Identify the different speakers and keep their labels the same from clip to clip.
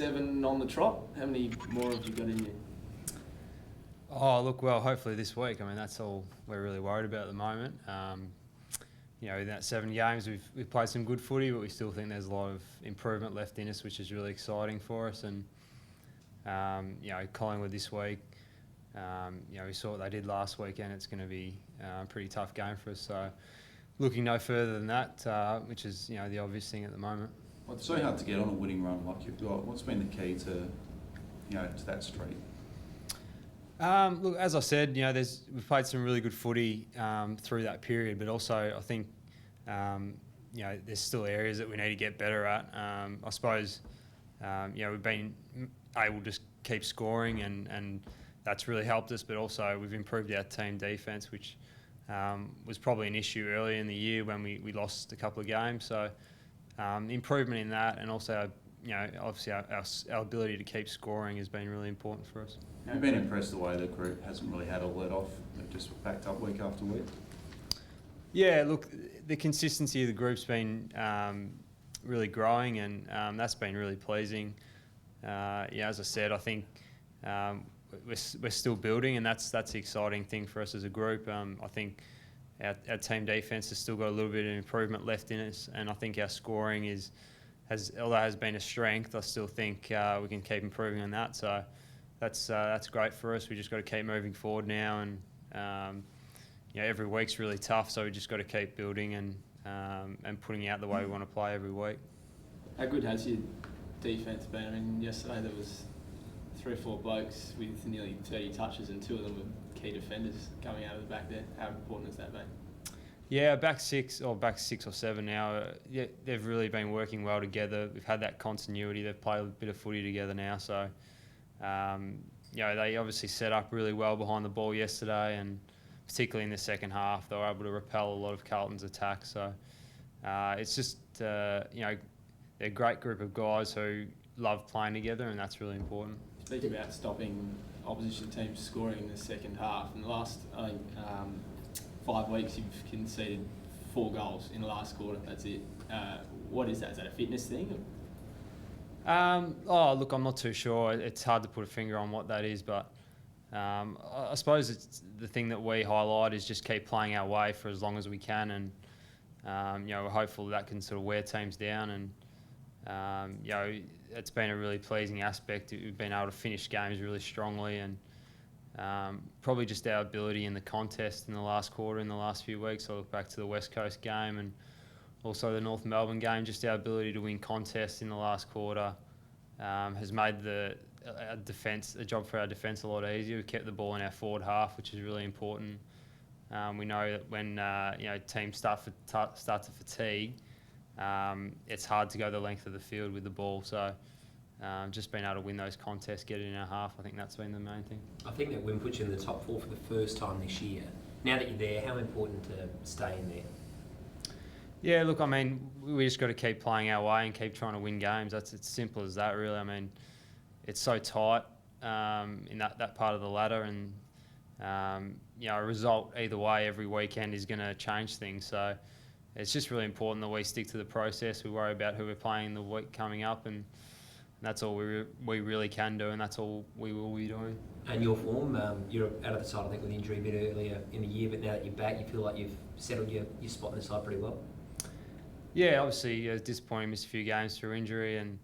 Speaker 1: 7 on the trot. How many more have you got in you?
Speaker 2: Oh, look, well, hopefully this week. I mean, that's all we're really worried about at the moment. In that 7 games, we've played some good footy, but we still think there's a lot of improvement left in us, which is really exciting for us. And, Collingwood this week, we saw what they did last weekend. It's going to be a pretty tough game for us. So looking no further than that, which is, the obvious thing at the moment.
Speaker 3: Well, it's so hard to get on a winning run like you've got. What's been the key to that streak?
Speaker 2: Look, as I said, we've played some really good footy through that period, but also I think, there's still areas that we need to get better at. I suppose, we've been able to keep scoring and that's really helped us, but also we've improved our team defence, which was probably an issue early in the year when we lost a couple of games. So improvement in that, and also, obviously our ability to keep scoring has been really important for us.
Speaker 3: Have you been impressed the way the group hasn't really had a let off? They've just backed up week after week?
Speaker 2: Yeah, look, the consistency of the group's been really growing, and that's been really pleasing. As I said, I think we're still building, and that's the exciting thing for us as a group. I think our team defence has still got a little bit of improvement left in us, and I think our scoring although has been a strength, I still think we can keep improving on that. So that's great for us. We just got to keep moving forward now, and every week's really tough, so we just got to keep building and putting out the way we want to play every week.
Speaker 1: How good has your defence been? I mean, yesterday there was 3 or 4 blokes with nearly 30 touches, and 2 of them were key defenders coming out of the back there. How important has that been? Yeah,
Speaker 2: back 6 or 7 now, they've really been working well together. We've had that continuity. They've played a bit of footy together now, so they obviously set up really well behind the ball yesterday, and particularly in the second half, they were able to repel a lot of Carlton's attacks. So it's just, they're a great group of guys who love playing together, and that's really important.
Speaker 1: Speaking about stopping opposition teams scoring in the second half, in the last 5 weeks you've conceded 4 goals in the last quarter. That's it. What is that? Is that a fitness thing?
Speaker 2: Look, I'm not too sure. It's hard to put a finger on what that is, but I suppose it's the thing that we highlight is just keep playing our way for as long as we can, and we're hopeful that can sort of wear teams down, and it's been a really pleasing aspect. We've been able to finish games really strongly, and probably just our ability in the contest in the last quarter, in the last few weeks. I look back to the West Coast game and also the North Melbourne game, just our ability to win contests in the last quarter has made the job for our defence a lot easier. We've kept the ball in our forward half, which is really important. We know that when teams start to fatigue, it's hard to go the length of the field with the ball. So just being able to win those contests, get it in our half, I think that's been the main thing.
Speaker 4: I think that Win puts you in the top 4 for the first time this year. Now that you're there, how important to stay in there?
Speaker 2: Yeah, look, I mean, we just got to keep playing our way and keep trying to win games. It's simple as that, really. I mean, it's so tight in that part of the ladder, and a result either way every weekend is going to change things. So it's just really important that we stick to the process. We worry about who we're playing the week coming up, and that's all we really can do, and that's all we will be doing.
Speaker 4: And your form, you're out of the side, I think, with injury a bit earlier in the year, but now that you're back, you feel like you've settled your spot in the side pretty well?
Speaker 2: Yeah, obviously, it's disappointing, missed a few games through injury, and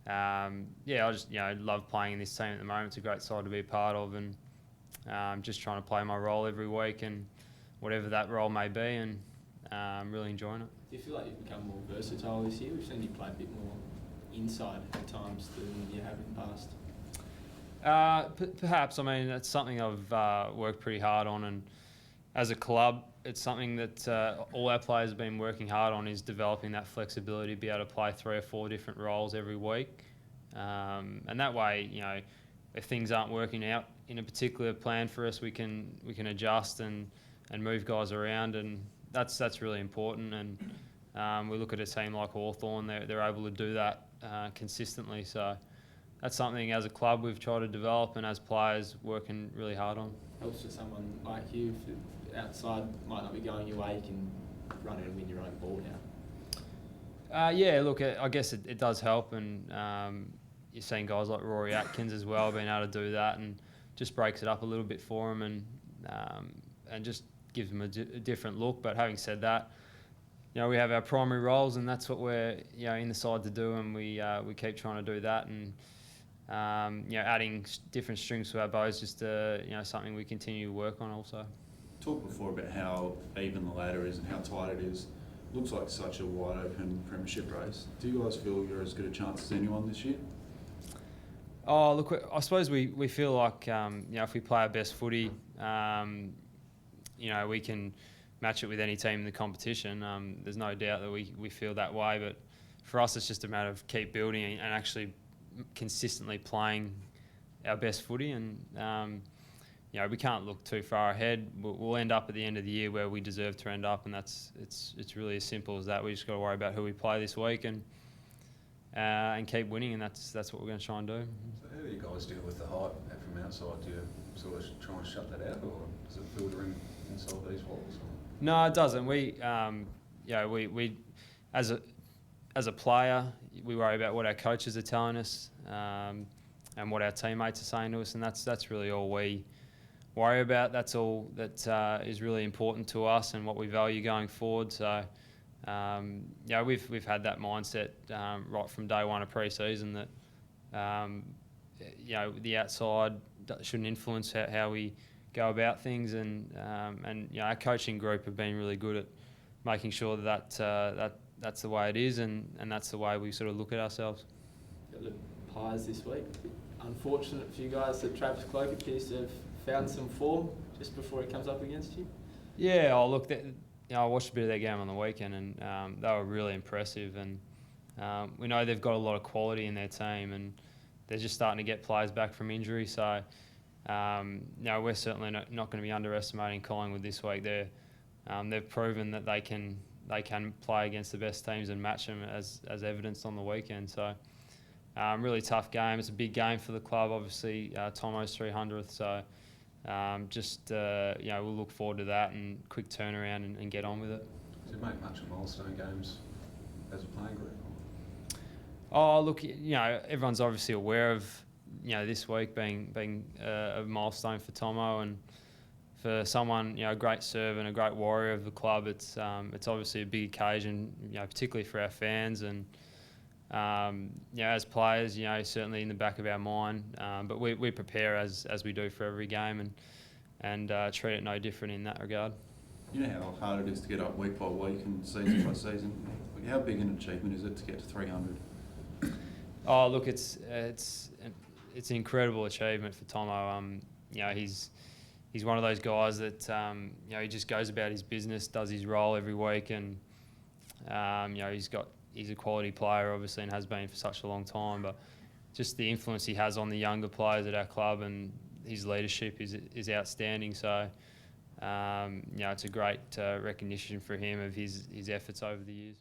Speaker 2: I just love playing in this team at the moment. It's a great side to be a part of, and just trying to play my role every week, and whatever that role may be, and really enjoying it.
Speaker 1: Do you feel like you've become more versatile this year? We've seen you play a bit more inside at times than you have in the past.
Speaker 2: Perhaps. I mean, it's something I've worked pretty hard on, and as a club, it's something that all our players have been working hard on, is developing that flexibility to be able to play 3 or 4 different roles every week. And that way, if things aren't working out in a particular plan for us, we can adjust and move guys around, and that's really important. And we look at a team like Hawthorn, they're able to do that consistently. So that's something as a club we've tried to develop, and as players working really hard on.
Speaker 1: Helps for someone like you, if outside might not be going your way, you can run in and win your own ball now.
Speaker 2: Yeah, look, I guess it does help, and you're seeing guys like Rory Atkins as well being able to do that, and just breaks it up a little bit for him, and just gives him a different look. But having said that, we have our primary roles, and that's what we're in the side to do, and we keep trying to do that, and adding different strings to our bow is just something we continue to work on also.
Speaker 3: Talked before about how even the ladder is and how tight it is. Looks like such a wide open premiership race. Do you guys feel you're as good a chance as anyone this year?
Speaker 2: Oh, look, I suppose we feel like if we play our best footy, we can match it with any team in the competition. There's no doubt that we feel that way, but for us it's just a matter of keep building and actually consistently playing our best footy, and we can't look too far ahead. We'll end up at the end of the year where we deserve to end up, and it's really as simple as that. We just got to worry about who we play this week and keep winning, and that's what we're going to try and do.
Speaker 5: So how do you guys deal with the hype from outside? Do you sort of try and shut that out, or does it filter in inside these walls?
Speaker 2: No, it doesn't. We as a player, we worry about what our coaches are telling us, and what our teammates are saying to us, and that's really all we worry about. That's all that is really important to us and what we value going forward. So, we've had that mindset right from day one of pre-season that the outside shouldn't influence how we go about things, and our coaching group have been really good at making sure that that's the way it is, and that's the way we sort of look at ourselves.
Speaker 1: Got the Pies this week. Unfortunate for you guys that Travis Cloak appears to have found some form just before he comes up against you.
Speaker 2: Yeah, look, I watched a bit of their game on the weekend, and they were really impressive. And we know they've got a lot of quality in their team, and they're just starting to get players back from injury. So, we're certainly not going to be underestimating Collingwood this week. They've proven that they can play against the best teams and match them, as evidenced on the weekend. So, really tough game. It's a big game for the club, obviously. Tomo's 300th, so we'll look forward to that and quick turnaround and get on with it.
Speaker 5: Does it make much of milestone games as a playing group?
Speaker 2: Oh, look, everyone's obviously aware of this week being a milestone for Tomo, and for someone a great servant, a great warrior of the club. It's obviously a big occasion, particularly for our fans, and as players, certainly in the back of our mind. But we prepare as we do for every game, and treat it no different in that regard.
Speaker 3: You know how hard it is to get up week by week and season by season. How big an achievement is it to get to 300?
Speaker 2: Oh, look, it's an incredible achievement for Tomo. He's one of those guys that he just goes about his business, does his role every week, and he's a quality player, obviously, and has been for such a long time. But just the influence he has on the younger players at our club, and his leadership is outstanding. So, it's a great recognition for him of his efforts over the years.